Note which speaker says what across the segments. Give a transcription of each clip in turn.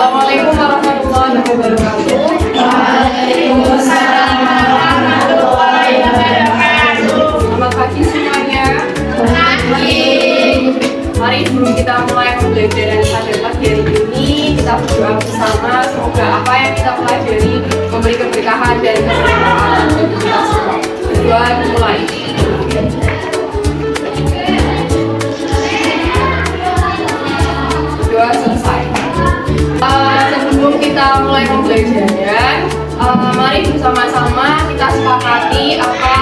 Speaker 1: Assalamualaikum warahmatullahi wabarakatuh.
Speaker 2: Waalaikumsalam warahmatullahi wabarakatuh.
Speaker 1: Selamat pagi semuanya.
Speaker 2: Pagi.
Speaker 1: Mari sebelum kita mulai pembelajaran pada pagi hari ini, kita berdoa bersama. Semoga apa yang kita pelajari memberi keberkahan dan keberkahan bagi kita semua. Berdoa dimulai. Berdoa selesai. Sebelum kita mulai pembelajaran, mari bersama-sama kita sepakati apa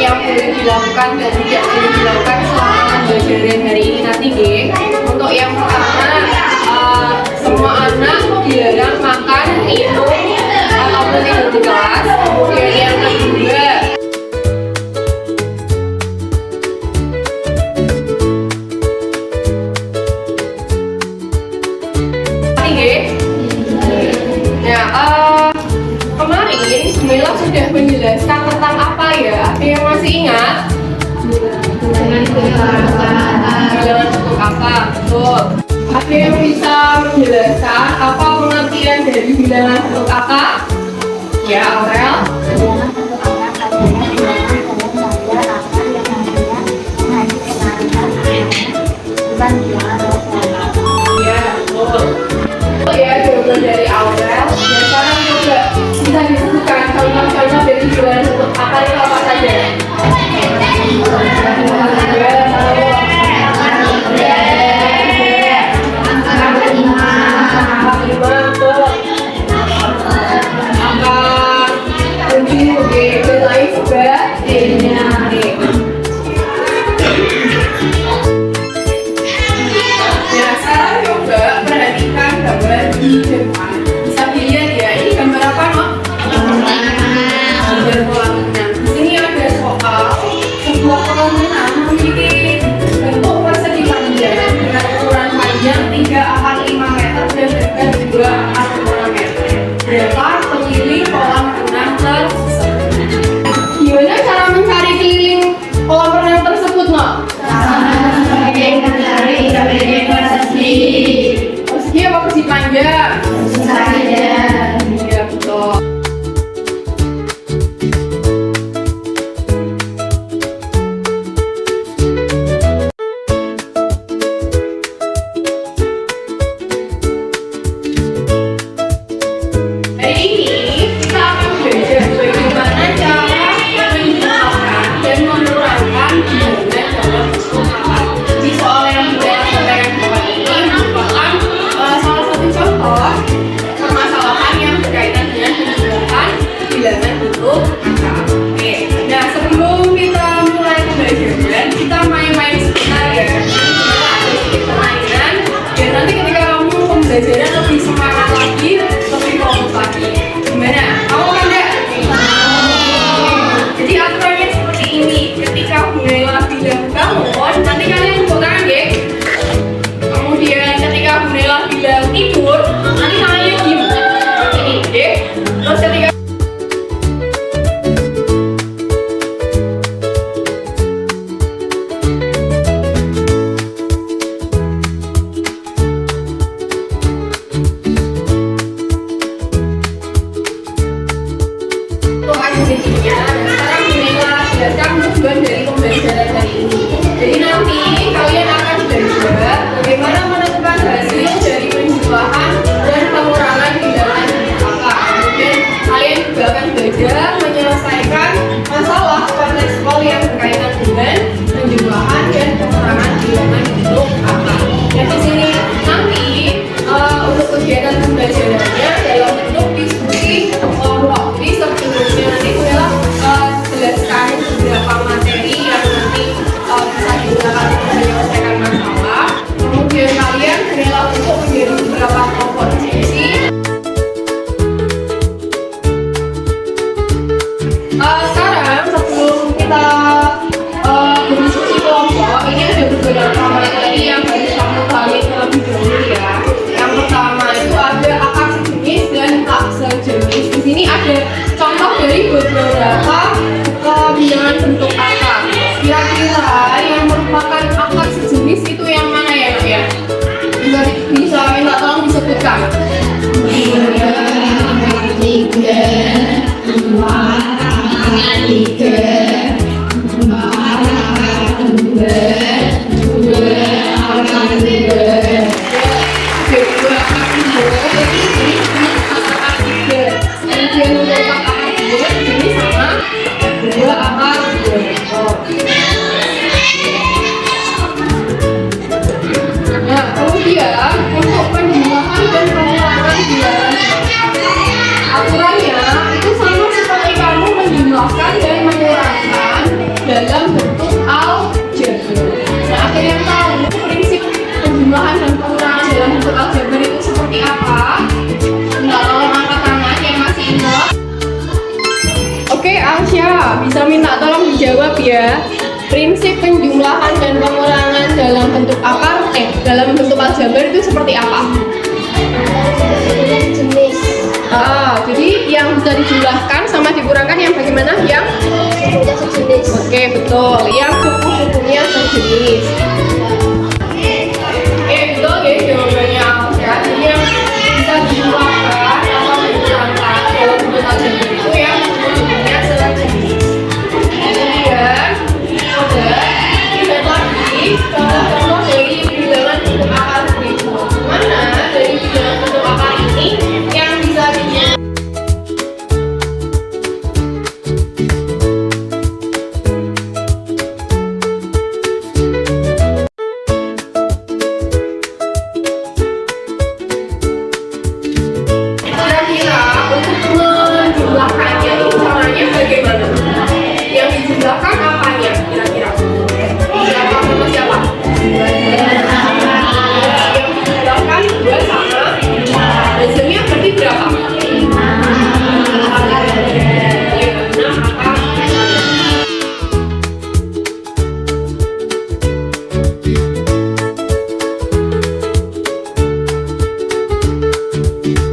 Speaker 1: yang boleh dilakukan dan tidak boleh dilakukan selama pembelajaran hari ini nanti, geng. Untuk yang pertama, semua anak dilarang makan, minum, ataupun tidur di kelas. Kemudian yang kedua, kemarin Mila sudah menjelaskan tentang apa ya? Ada yang masih ingat? Bilangan bentuk apa? Betul. Ada yang bisa menjelaskan apa pengertian dari bilangan bentuk apa? Ya, Aurel. Ya, betul. Oh ya, jawaban dari Aurel. Dan sekarang coba bisa disebutkan contoh-contoh dari bilangan bentuk apa itu apa saja? Gimana cara mencari keliling kolam renang tersebut, no? Persegi apa persegi panjang? Iya, betul. Hari ini kita akan belajar bagaimana cara menyusun dan menerangkan bilangan dalam bentuk apa. Di soal yang sudah saya sampaikan ini merupakan salah satu contoh permasalahan yang berkaitan dengan penjelasan bilangan bentuk angka. Oke, nah sebelum kita mulai pembelajaran, kita main-main sebentar ya. Kita ada sedikit permainan dan nanti ketika kamu pembelajaran lebih semangat lagi, lebih fokus lagi. Gimana? Kamu kan enggak? Jadi aturannya seperti ini. Ketika mulailah bilang bangun, nanti kalian tepuk tangan ya. Kemudian ketika mulailah bilang tidur, nanti tangannya diem. Ini, oke? Terus ketika untuk aktivitasnya, sekarang mulailah jelaskan tujuan dari pembelajaran hari ini. Jadi nanti kalian akan belajar bagaimana menentukan hasil dari penjumlahan dan pengurangan bilangan angka. Kemudian kalian juga akan belajar menyelesaikan masalah kontekstual yang berkaitan dengan penjumlahan dan pengurangan bilangan bentuk angka. Dan di sini nanti untuk kegiatan pembelajarannya dalam bentuk diskusi kelompok. Jadi sebelumnya nanti adalah jelaskan beberapa materi yang nanti bisa digunakan untuk menyelesaikan masalah. Kemudian kalian berilah untuk menjadi beberapa kelompok diskusi. Sekarang sebelum kita berdiskusi kelompok, ini ada beberapa materi yang harus kamu pahami terlebih dahulu ya. Yang pertama itu ada akar sejenis dan tak sejenis. Di sini ada contoh dari beberapa bilangan bentuk angka. Kira-kira yang merupakan akar sejenis itu yang mana ya, Nak ya? Bisa minta tolong disebutkan. Nah, kemudian untuk penjumlahan dan pengulangan bilangan aturannya itu sama seperti kamu menjumlahkan dan mengurangi dalam bentuk aljabar. Nah, ada yang tahu prinsip penjumlahan dan pengurangan dalam bentuk aljabar itu seperti apa? Enggak, tolong angkat tangan yang masih ingat. Oke, Asya, bisa minta tolong dijawab ya. Prinsip penjumlahan dan pengurangan dalam bentuk dalam bentuk aljabar itu seperti apa?
Speaker 2: Jenis.
Speaker 1: Jadi yang bisa dijumlahkan sama dikurangkan yang bagaimana? Yang
Speaker 2: Sukunya sejenis.
Speaker 1: Oke, betul. Yang suku-sukunya sejenis. Betul ya jawabannya Alsya. Jadi yang bisa dijumlahkan atau dikurangkan dalam bentuk aljabar itu yang suku-sukunya sejenis. Kemudian, tidak lagi contoh dari bilangan bentuk akar berikut. Mana dari bilangan bentuk akar ini yang bisa dijumlahkan? Kira-kira untuk menjumlahkannya itu caranya bagaimana? Yang dijumlahkan apanya kira-kira? Siapa sama siapa? Yang dijumlahkan 2 sama hasilnya berarti berapa? 6 apa?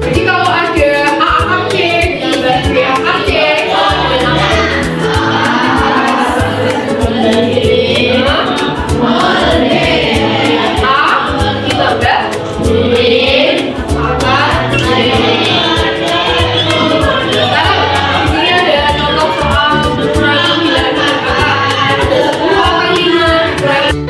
Speaker 1: Jadi kalau ada A akar C ditambah B akar C, dengan apa? A ditambah B akar C. Sekarang di sini ada contoh soal mengurangi bilangan akar. Ada 10 akar 5 dikurangi.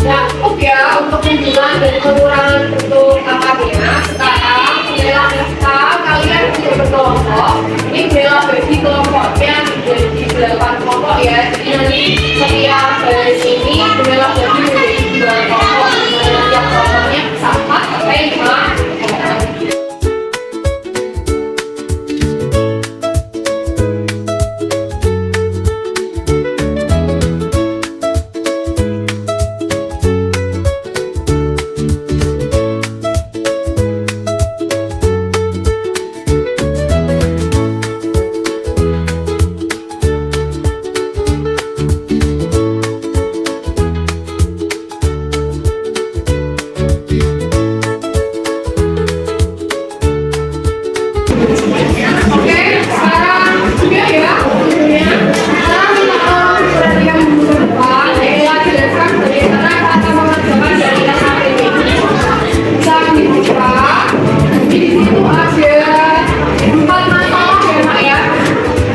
Speaker 1: Nah, cukup ya untuk penjumlahan dan pengurangan bentuk akarnya. Sekarang tinggal kita kalian untuk berkelompok. Ini tinggal bagi kelompoknya menjadi 8 kelompok ya. Jadi nanti setiap baris ini tinggal bagi menjadi 2 kelompok. Setiap kelompoknya sama sampai 5 kelompok. Oke, sekarang sudah ya waktunya. Sekarang minta tolong perhatian dulu ke depan. Saya jelaskan bagaimana cara mengerjakan dari dasar ini. Bisa dibuka. Di situ ada 4 masalah ya, Mak ya.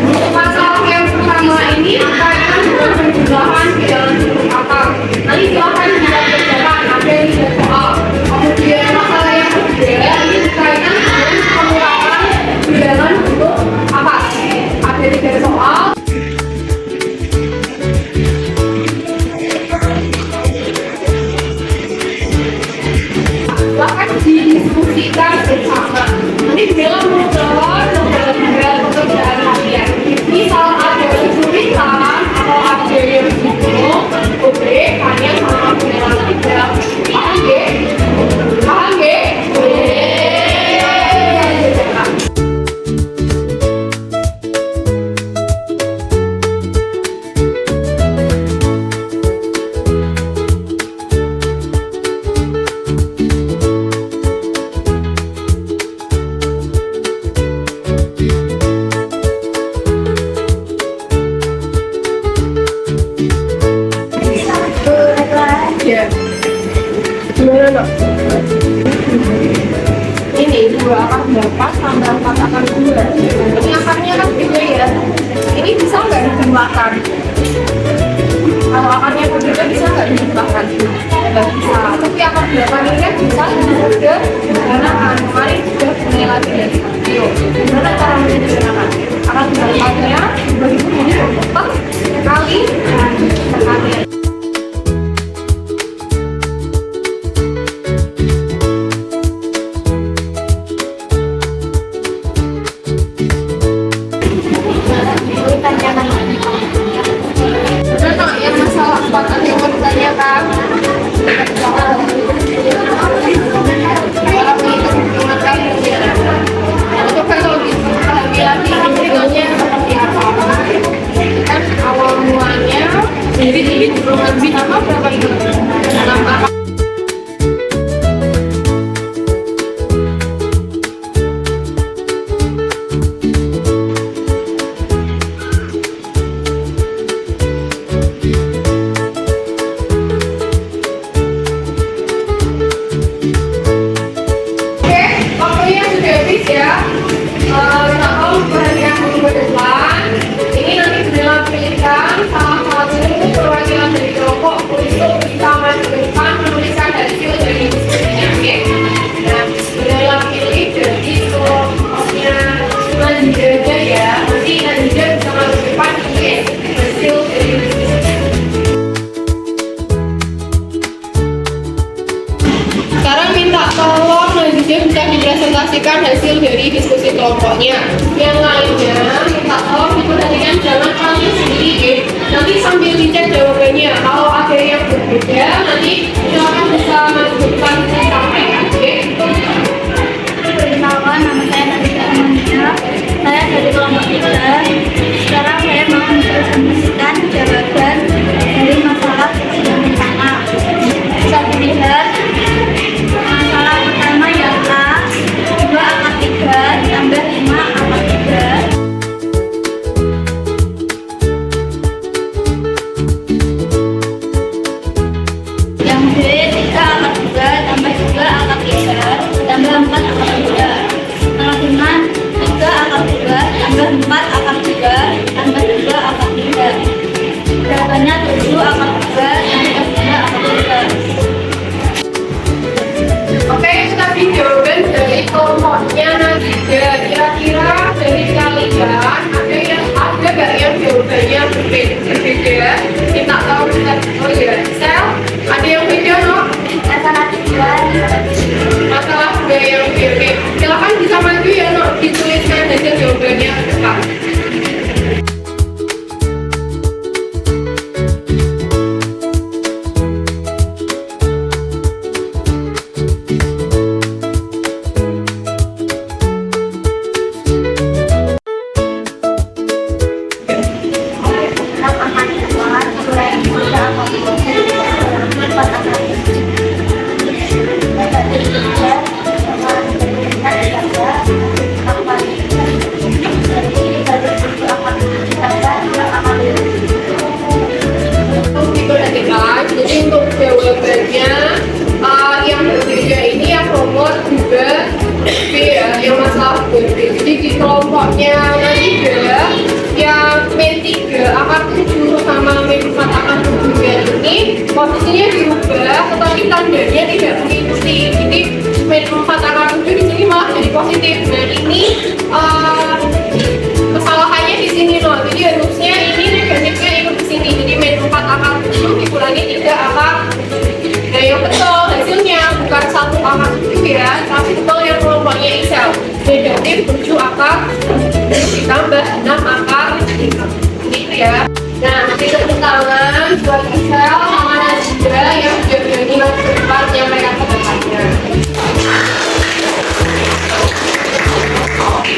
Speaker 1: Untuk masalah yang pertama ini berkaitan dengan penjumlahan bilangan bentuk akar. Nanti silahkan dikerjakan, ada 3 soal. Kemudian masalah yang kedua ini berkaitan dengan pengurangan bilangan bentuk akar. Ada 3 soal. Bahkan didiskusikan bersama. Nanti dalam menjawab dalam pekerjaan kalian. Misal ada kesulitan atau ada yang bingung, boleh kalian sama beneran tidak. Paham ya? Paham ya? Ya. Gimana, Nak? Ini 2 akar 8 tambah 4 akar 2. Ini akarnya kan beda ya. Ini bisa nggak dijumlahkan? Kalau akarnya berbeda bisa nggak ditambahkan? Nggak bisa. Tapi akar 8 ini kan bisa sudah digunakan. Kemarin sudah mulai lagi dari video. Gimana cara digunakan? Akar 8-nya dibagi menjadi 4 kali sekali. Lebih lama berapa ini? Waktunya sudah habis ya. Kalau perhatian dulu ke depan, ini nanti sudah pilihkan salah satu perwakilan dari kelompok untuk bisa maju ke depan menuliskan hasil dari diskusinya. Oke? Nah, sudah pilih jadi kelompoknya Najida aja ya. Nanti Najida bisa maju ke depan menulis hasil dari diskusi. Sekarang minta tolong Najida bisa dipresentasikan hasil dari diskusi kelompoknya. Yang lainnya minta tolong diperhatikan jangan kalian sendiri ya. Nanti sambil dicek jawabannya. Kalau ada yang berbeda nanti silakan bisa menunjukkan sampaikan. Oke?
Speaker 2: Perkenalkan, nama saya Najida Amanda. Saya dari kelompok 3. Sekarang saya mau mempresentasikan jawaban dari masalah yang pertama. Bisa dilihat masalah pertama yang A, 2 akar 3 tambah 5 akar 3. Yang B, 3 akar 3 tambah 2 akar 3 tambah 4 akar 3. Yang lima, 3 akar 3 tambah 4 akar 3 tambah 2 akar 3. Jawabannya 7 akar 3 tambah 2 akar 3.
Speaker 1: Oke, itu tadi jawaban dari kelompoknya Najida. Kira-kira dari kalian ada nggak yang jawabannya berbeda? Kita tahu kita ya. Sel, ada yang beda no?
Speaker 2: Masalah 2.
Speaker 1: Masalah juga yang oke. Silakan bisa maju ya no, dituliskan hasil jawabannya ke depan. Diperhatikan, jadi untuk jawabannya yang berbeda ini yang nomor juga B ya, yang masalah berbeda. Jadi di kelompoknya Najida yang min 3 akar 7 sama min 4 akar 7 ini posisinya dirubah, tetapi tandanya tidak mengikuti. Jadi min 4 akar 7 di sini malah jadi positif. Nah ini kesalahannya di sini loh. Jadi harusnya ini negatifnya ikut di sini. Jadi min 4 akar 7 dikurangi 3 akar. Nah yang betul hasilnya bukan 1 akar 7 ya, tapi betul yang kelompoknya Isel. Negatif 7 akar ditambah 6 akar 3. Gitu ya. Nah, nanti tepuk tangan buat Isel sama Najida yang sudah berani maju ke depan yang mereka kedepannya. Oke,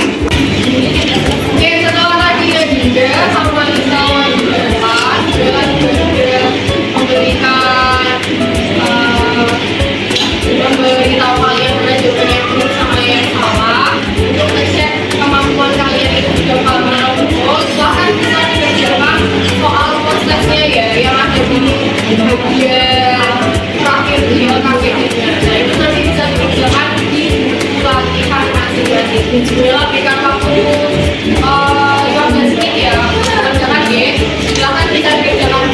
Speaker 1: setelah tadi Najida sama Isel maju ke depan, sudah memberitahu kalian mana jawabannya yang benar sama yang salah. Untuk ngecek kemampuan kalian itu sudah bagaimana betul, silahkan bisa dikerjakan soal prosesnya ya yang ada di bagian terakhir di KPI-nya. Nah itu nanti bisa dikerjakan di pelatihan masing-masing. Bismillah, berikan waktu 15 menit ya, kerjakan ya. Silahkan bisa dikerjakan.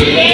Speaker 2: Yeay.